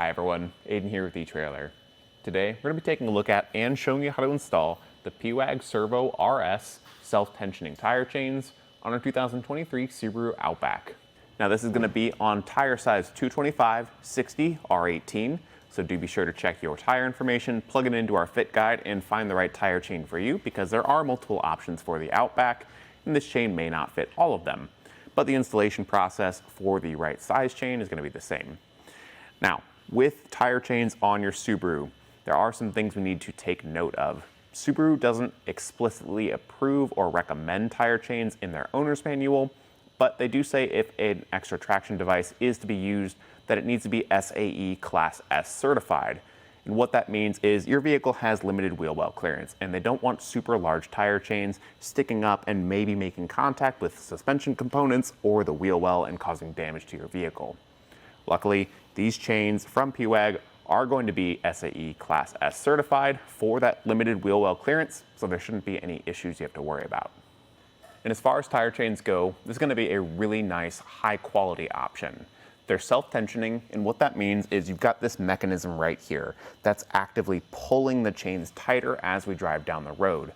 Hi everyone, Aidan here with etrailer. Today we're going to be taking a look at and showing you how to install the pewag Servo RS self-tensioning tire chains on our 2023 Subaru Outback. Now this is going to be on tire size 225, 60, R18, so do be sure to check your tire information, plug it into our fit guide, and find the right tire chain for you because there are multiple options for the Outback and this chain may not fit all of them. But the installation process for the right size chain is going to be the same. Now, with tire chains on your Subaru, there are some things we need to take note of. Subaru doesn't explicitly approve or recommend tire chains in their owner's manual, but they do say if an extra traction device is to be used, that it needs to be SAE Class S certified. And what that means is your vehicle has limited wheel well clearance, and they don't want super large tire chains sticking up and maybe making contact with suspension components or the wheel well and causing damage to your vehicle. Luckily, these chains from pewag are going to be SAE Class S certified for that limited wheel well clearance, so there shouldn't be any issues you have to worry about. And as far as tire chains go, this is going to be a really nice, high quality option. They're self-tensioning, and what that means is you've got this mechanism right here that's actively pulling the chains tighter as we drive down the road.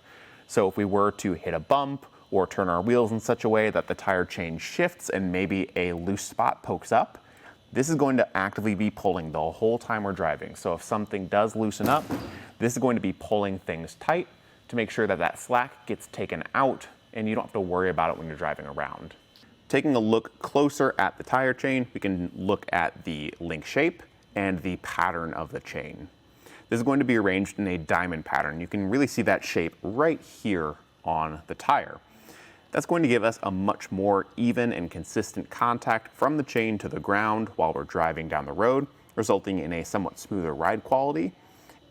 So if we were to hit a bump or turn our wheels in such a way that the tire chain shifts and maybe a loose spot pokes up, this is going to actively be pulling the whole time we're driving. So if something does loosen up, this is going to be pulling things tight to make sure that that slack gets taken out and you don't have to worry about it when you're driving around. Taking a look closer at the tire chain, we can look at the link shape and the pattern of the chain. This is going to be arranged in a diamond pattern. You can really see that shape right here on the tire. That's going to give us a much more even and consistent contact from the chain to the ground while we're driving down the road, resulting in a somewhat smoother ride quality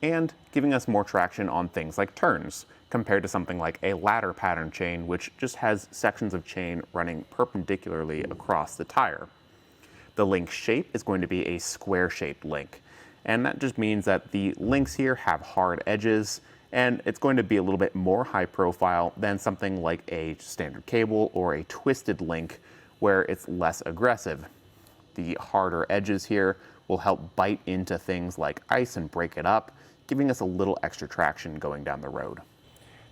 and giving us more traction on things like turns, compared to something like a ladder pattern chain, which just has sections of chain running perpendicularly across the tire. The link shape is going to be a square-shaped link, and that just means that the links here have hard edges, and it's going to be a little bit more high profile than something like a standard cable or a twisted link where it's less aggressive. The harder edges here will help bite into things like ice and break it up, giving us a little extra traction going down the road.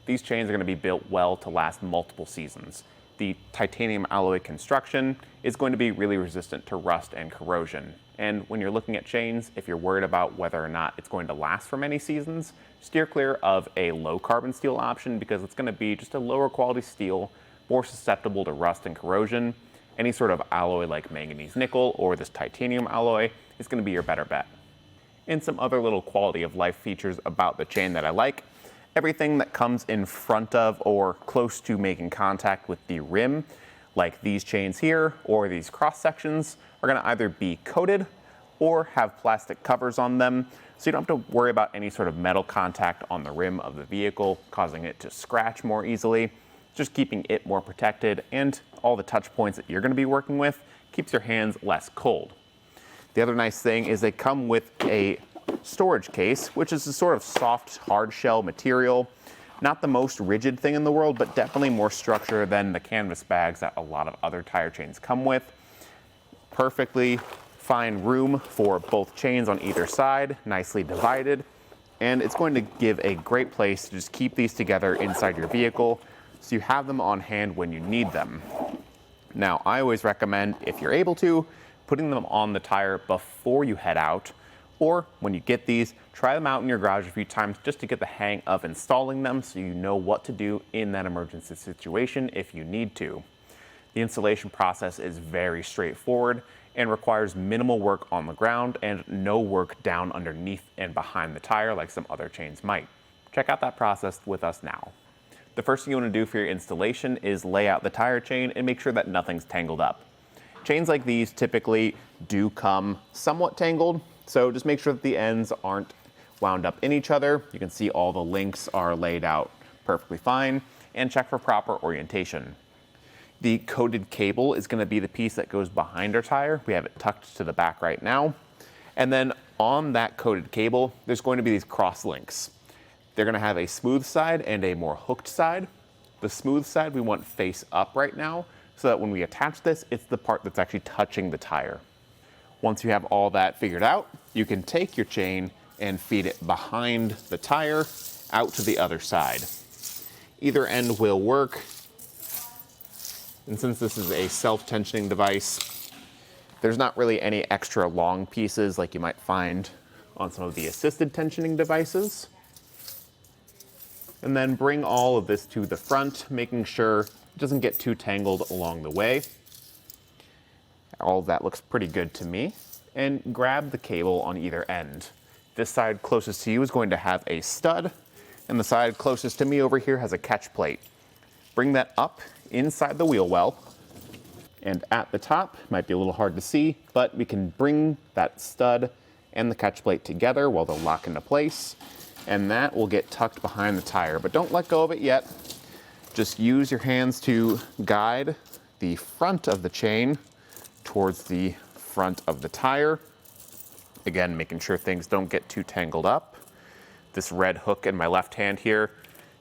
These chains are going to be built well to last multiple seasons. The titanium alloy construction is going to be really resistant to rust and corrosion. And when you're looking at chains, if you're worried about whether or not it's going to last for many seasons, steer clear of a low carbon steel option because it's going to be just a lower quality steel, more susceptible to rust and corrosion. Any sort of alloy like manganese nickel or this titanium alloy is going to be your better bet. And some other little quality of life features about the chain that I like. Everything that comes in front of or close to making contact with the rim, like these chains here or these cross sections, are going to either be coated or have plastic covers on them, so you don't have to worry about any sort of metal contact on the rim of the vehicle, causing it to scratch more easily. Just keeping it more protected, and all the touch points that you're going to be working with keeps your hands less cold. The other nice thing is they come with a storage case, which is a sort of soft, hard shell material. Not the most rigid thing in the world, but definitely more structure than the canvas bags that a lot of other tire chains come with. Perfectly fine room for both chains on either side, nicely divided. And it's going to give a great place to just keep these together inside your vehicle so you have them on hand when you need them. Now, I always recommend, if you're able to, putting them on the tire before you head out, or when you get these, try them out in your garage a few times just to get the hang of installing them so you know what to do in that emergency situation if you need to. The installation process is very straightforward and requires minimal work on the ground and no work down underneath and behind the tire like some other chains might. Check out that process with us now. The first thing you want to do for your installation is lay out the tire chain and make sure that nothing's tangled up. Chains like these typically do come somewhat tangled, so just make sure that the ends aren't wound up in each other. You can see all the links are laid out perfectly fine, and check for proper orientation. The coated cable is going to be the piece that goes behind our tire. We have it tucked to the back right now. And then on that coated cable, there's going to be these cross links. They're going to have a smooth side and a more hooked side. The smooth side we want face up right now, so that when we attach this, it's the part that's actually touching the tire. Once you have all that figured out, you can take your chain and feed it behind the tire out to the other side. Either end will work. And since this is a self-tensioning device, there's not really any extra long pieces like you might find on some of the assisted tensioning devices. And then bring all of this to the front, making sure it doesn't get too tangled along the way. All of that looks pretty good to me. And grab the cable on either end. This side closest to you is going to have a stud, and the side closest to me over here has a catch plate. Bring that up inside the wheel well, and at the top, might be a little hard to see, but we can bring that stud and the catch plate together while they'll lock into place, and that will get tucked behind the tire. But don't let go of it yet. Just use your hands to guide the front of the chain towards the front of the tire. Again, making sure things don't get too tangled up. This red hook in my left hand here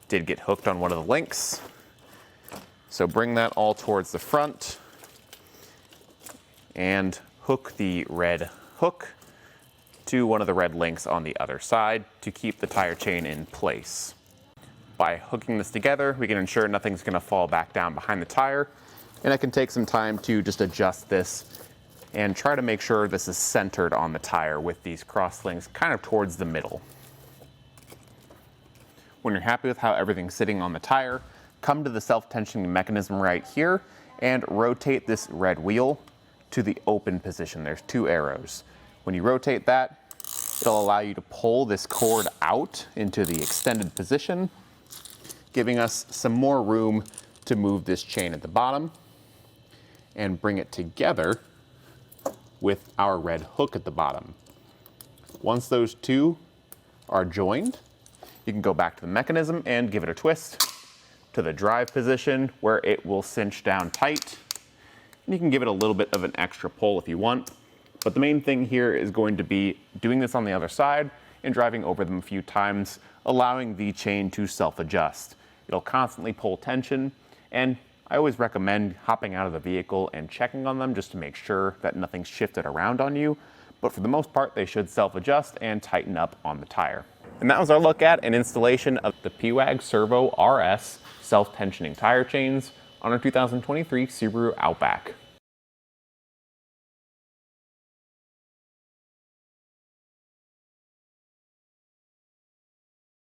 did get hooked on one of the links. So bring that all towards the front and hook the red hook to one of the red links on the other side to keep the tire chain in place. By hooking this together, we can ensure nothing's going to fall back down behind the tire, and I can take some time to just adjust this and try to make sure this is centered on the tire with these cross links kind of towards the middle. When you're happy with how everything's sitting on the tire, come to the self-tensioning mechanism right here and rotate this red wheel to the open position. There's 2 arrows. When you rotate that, it'll allow you to pull this cord out into the extended position, giving us some more room to move this chain at the bottom and bring it together with our red hook at the bottom. Once those 2 are joined, you can go back to the mechanism and give it a twist to the drive position where it will cinch down tight. And you can give it a little bit of an extra pull if you want. But the main thing here is going to be doing this on the other side and driving over them a few times, allowing the chain to self-adjust. It'll constantly pull tension, and I always recommend hopping out of the vehicle and checking on them just to make sure that nothing's shifted around on you. But for the most part, they should self-adjust and tighten up on the tire. And that was our look at an installation of the pewag Servo RS self-tensioning tire chains on our 2023 Subaru Outback.